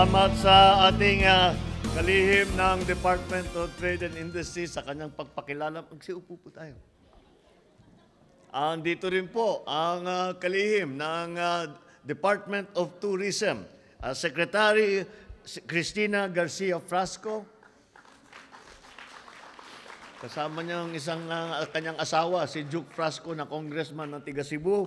Salamat sa ating kalihim ng Department of Trade and Industry sa kanyang pagpakilala. Magsiupo po tayo. Dito rin po ang kalihim ng Department of Tourism, Secretary Cristina Garcia Frasco. Kasama niya ang isang kanyang asawa, si Duke Frasco, na congressman ng Tiga Cebu.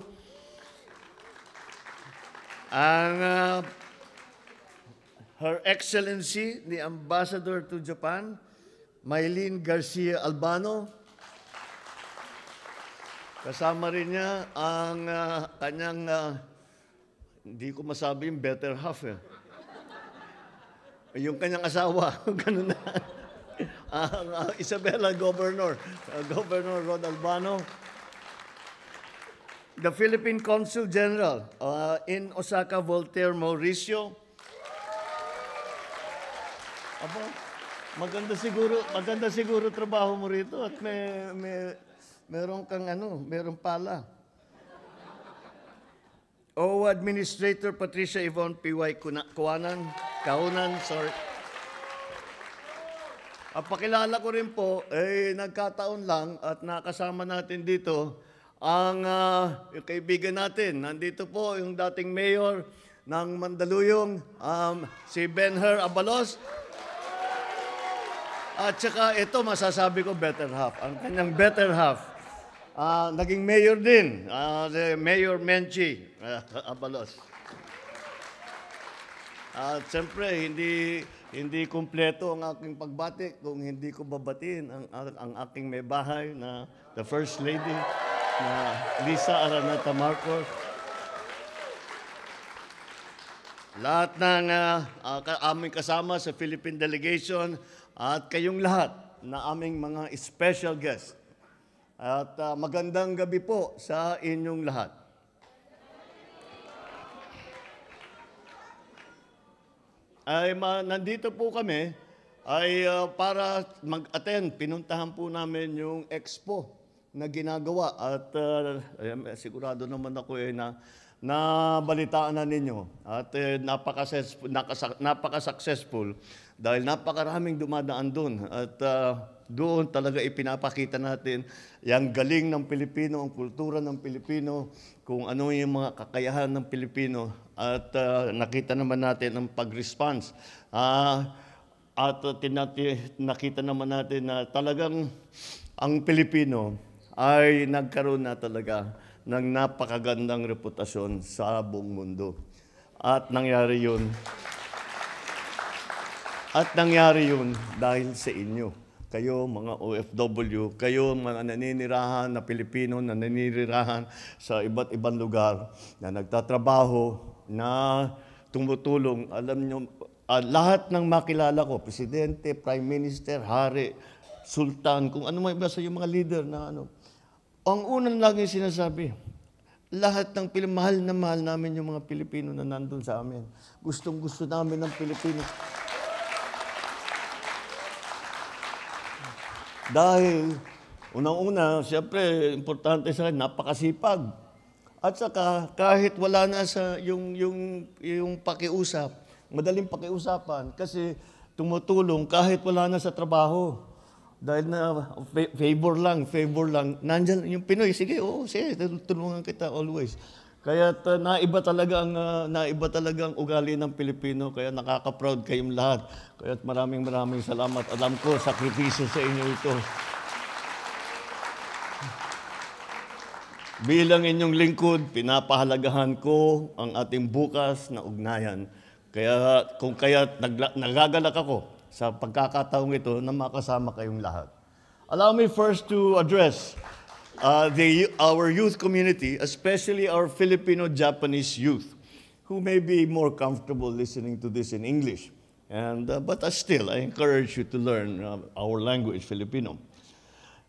Her Excellency, the Ambassador to Japan, Maylene Garcia Albano. Kasama rin niya ang kanyang, hindi ko masabi yung better half yung kanyang asawa, ganun na. Isabela Governor Rod Albano. The Philippine Consul General in Osaka, Voltaire Mauricio. Aba, maganda siguro trabaho mo rito at meron kang meron pala. OWA Administrator Patricia Yvonne P.Y. Kaunan, sorry. Pakilala ko rin po, nagkataon lang at nakasama natin dito ang yung kaibigan natin. Nandito po yung dating mayor ng Mandaluyong, si Benher Abalos. At saka ito, masasabi ko, better half. Ang kanyang better half, naging mayor din, si Mayor Menchi Abalos. At siyempre, hindi kumpleto ang aking pagbati kung hindi ko babatiin ang aking may bahay na the First Lady, na Lisa Araneta Marcos. Lahat ng aming kasama sa Philippine Delegation at kayong lahat na aming mga special guests. At magandang gabi po sa inyong lahat. Nandito po kami para mag-attend. Pinuntahan po namin yung expo na ginagawa at sigurado naman ako na nabalitaan na ninyo at napaka-successful dahil napakaraming dumadaan doon at doon talaga ipinapakita natin yung galing ng Pilipino, ang kultura ng Pilipino, kung ano yung mga kakayahan ng Pilipino at nakita naman natin ang pag-response. At nakita naman natin na talagang ang Pilipino ay nagkaroon na talaga ng napakagandang reputasyon sa buong mundo. At nangyari yun dahil sa inyo. Kayo mga OFW, kayo mga naninirahan na Pilipino na naninirahan sa iba't ibang lugar na nagtatrabaho, na tumutulong. Alam nyo, lahat ng makilala ko, Presidente, Prime Minister, Hari, Sultan, kung ano may basta yung mga leader na ang unang lagi sinasabi, lahat ng mahal na mahal namin yung mga Pilipino na nandun sa amin. Gustong-gusto namin ng Pilipino. Dahil, unang-una, siyempre, importante sa akin, napakasipag. At saka, kahit wala na sa yung pakiusap, madaling pakiusapan, kasi tumutulong kahit wala na sa trabaho. Dahil na favor lang, nandyan yung Pinoy, sige, tulungan kita always. Kaya naiba talaga ang ugali ng Pilipino, kaya nakaka-proud kayong lahat. Kaya maraming salamat. Alam ko, sakripisyo sa inyo ito. Bilang inyong lingkod, pinapahalagahan ko ang ating bukas na ugnayan. Kaya nagagalak ako sa pagkakataong ito na makasama kayong lahat. Allow me first to address our youth community, especially our Filipino-Japanese youth, who may be more comfortable listening to this in English. But still, I encourage you to learn our language, Filipino.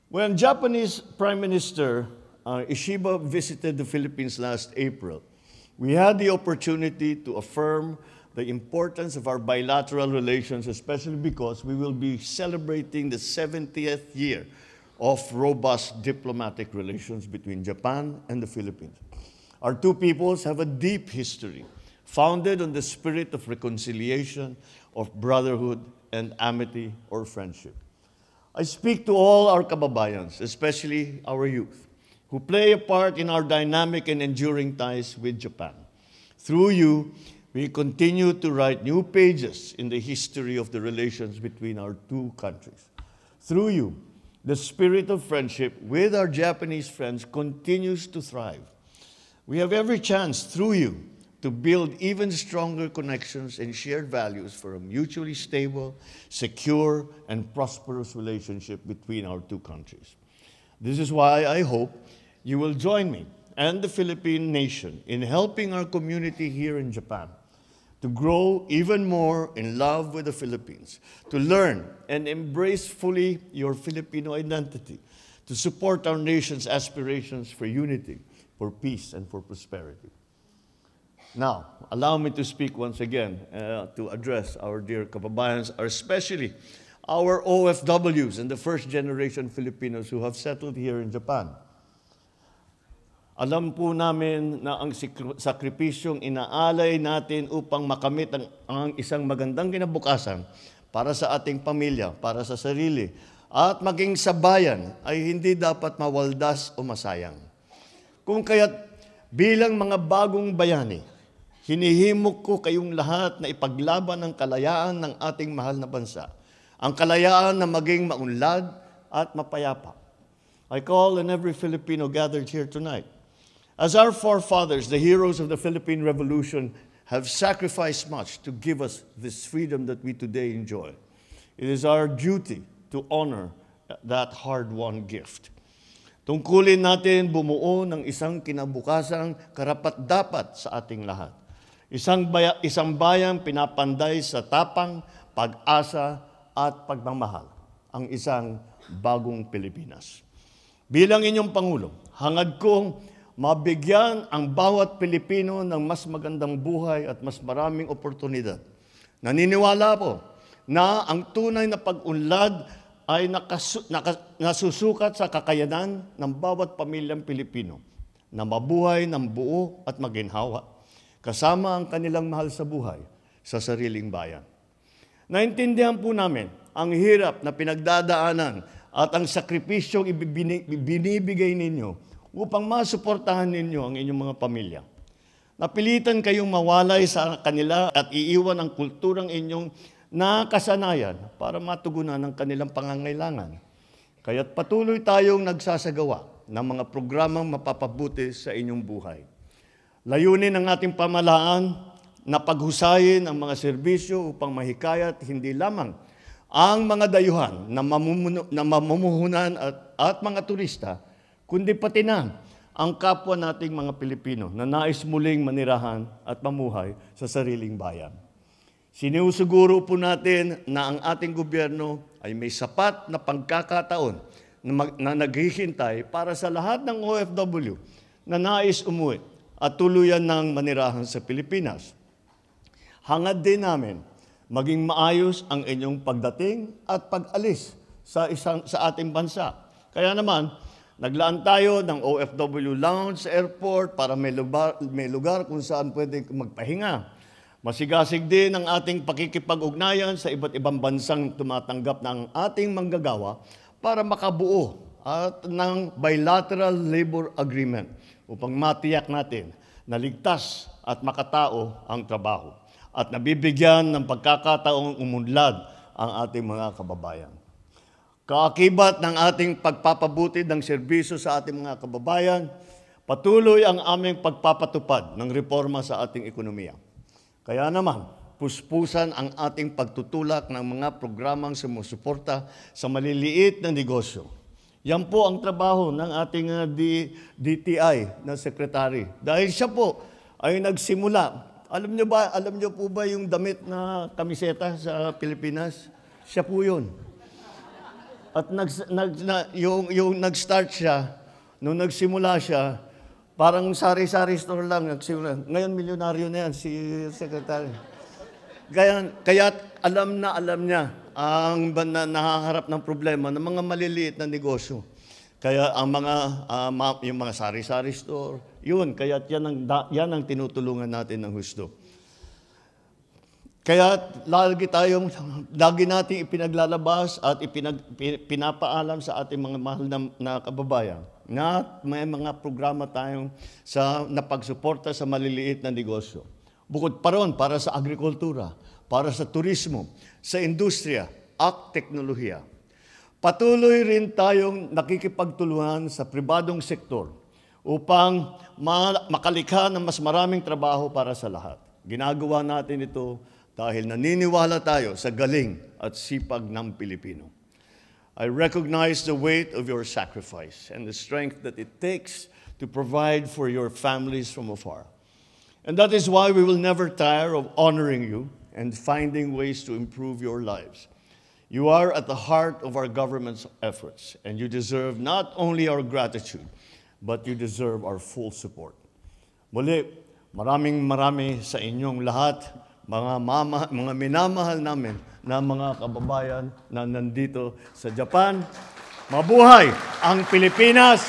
When Japanese Prime Minister Ishiba visited the Philippines last April, we had the opportunity to affirm the importance of our bilateral relations, especially because we will be celebrating the 70th year of robust diplomatic relations between Japan and the Philippines. Our two peoples have a deep history, founded on the spirit of reconciliation, of brotherhood, and amity or friendship. I speak to all our kababayans, especially our youth, who play a part in our dynamic and enduring ties with Japan. Through you, we continue to write new pages in the history of the relations between our two countries. Through you, the spirit of friendship with our Japanese friends continues to thrive. We have every chance through you to build even stronger connections and shared values for a mutually stable, secure, and prosperous relationship between our two countries. This is why I hope you will join me and the Philippine nation in helping our community here in Japan to grow even more in love with the Philippines, to learn and embrace fully your Filipino identity, to support our nation's aspirations for unity, for peace, and for prosperity. Now, allow me to speak once again to address our dear kababayans, especially our OFWs and the first-generation Filipinos who have settled here in Japan. Alam po namin na ang sakripisyong inaalay natin upang makamit ang isang magandang kinabukasan para sa ating pamilya, para sa sarili, at maging sa bayan ay hindi dapat mawaldas o masayang. Kung kaya't bilang mga bagong bayani, hinihimok ko kayong lahat na ipaglaban ang kalayaan ng ating mahal na bansa, ang kalayaan na maging maunlad at mapayapa. I call on every Filipino gathered here tonight. As our forefathers, the heroes of the Philippine Revolution, have sacrificed much to give us this freedom that we today enjoy, it is our duty to honor that hard-won gift. Tungkulin natin bumuo ng isang kinabukasang karapat-dapat sa ating lahat. Isang bayang pinapanday sa tapang, pag-asa at pagmamahal, ang isang bagong Pilipinas. Bilang inyong Pangulo, hangad kong mabigyan ang bawat Pilipino ng mas magandang buhay at mas maraming oportunidad. Naniniwala po na ang tunay na pag-unlad ay nasusukat sa kakayanan ng bawat pamilyang Pilipino na mabuhay ng buo at maginhawa, kasama ang kanilang mahal sa buhay sa sariling bayan. Naintindihan po namin ang hirap na pinagdadaanan at ang sakripisyong binibigay ninyo upang masuportahan ninyo ang inyong mga pamilya. Napilitan kayong mawalay sa kanila at iiwan ang kulturang inyong nakasanayan para matugunan ang kanilang pangangailangan. Kaya't patuloy tayong nagsasagawa ng mga programang mapapabuti sa inyong buhay. Layunin ng ating pamahalaan na paghusayin ang mga serbisyo upang mahikayat hindi lamang ang mga dayuhan na mamumuhunan at mga turista, kundi pati na ang kapwa nating mga Pilipino na nais muling manirahan at mamuhay sa sariling bayan. Sinusiguro po natin na ang ating gobyerno ay may sapat na pagkakataon na naghihintay para sa lahat ng OFW na nais umuwi at tuluyan ng manirahan sa Pilipinas. Hangad din namin maging maayos ang inyong pagdating at pag-alis sa ating bansa. Kaya naman, naglaan tayo ng OFW lounge sa airport para may lugar kung saan pwede magpahinga. Masigasig din ang ating pakikipag-ugnayan sa iba't ibang bansang tumatanggap ng ating manggagawa para makabuo at ng bilateral labor agreement upang matiyak natin na ligtas at makatao ang trabaho at nabibigyan ng pagkakataong umunlad ang ating mga kababayan. Kaakibat ng ating pagpapabuti ng serbisyo sa ating mga kababayan, patuloy ang aming pagpapatupad ng reforma sa ating ekonomiya. Kaya naman, puspusan ang ating pagtutulak ng mga programang sumusuporta sa maliliit na negosyo. Yan po ang trabaho ng ating DTI na sekretary. Dahil siya po ay nagsimula. Alam niyo po ba yung damit na kamiseta sa Pilipinas? Siya po yun. At yung nag-start siya, nung nagsimula siya, parang sari-sari store lang nagsimula. Ngayon, milyonaryo na yan, si Secretary. Kaya alam niya ang nakaharap ng problema ng mga maliliit na negosyo. Kaya ang yung mga sari-sari store, yun, kaya yan ang tinutulungan natin ng husto. Kaya lagi nating ipinaglalabas at pinapaalam sa ating mga mahal na kababayan na may mga programa tayong na pagsuporta sa maliliit na negosyo. Bukod pa ron, para sa agrikultura, para sa turismo, sa industriya at teknolohiya. Patuloy rin tayong nakikipagtulungan sa pribadong sektor upang makalikha ng mas maraming trabaho para sa lahat. Ginagawa natin ito dahil naniniwala tayo sa galing at sipag ng Pilipino. I recognize the weight of your sacrifice and the strength that it takes to provide for your families from afar. And that is why we will never tire of honoring you and finding ways to improve your lives. You are at the heart of our government's efforts, and you deserve not only our gratitude, but you deserve our full support. Muli, maraming sa inyong lahat, mga minamahal namin na mga kababayan na nandito sa Japan. Mabuhay ang Pilipinas!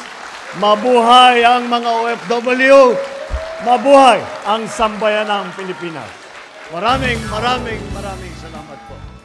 Mabuhay ang mga OFW! Mabuhay ang sambayanang Pilipinas! Maraming salamat po.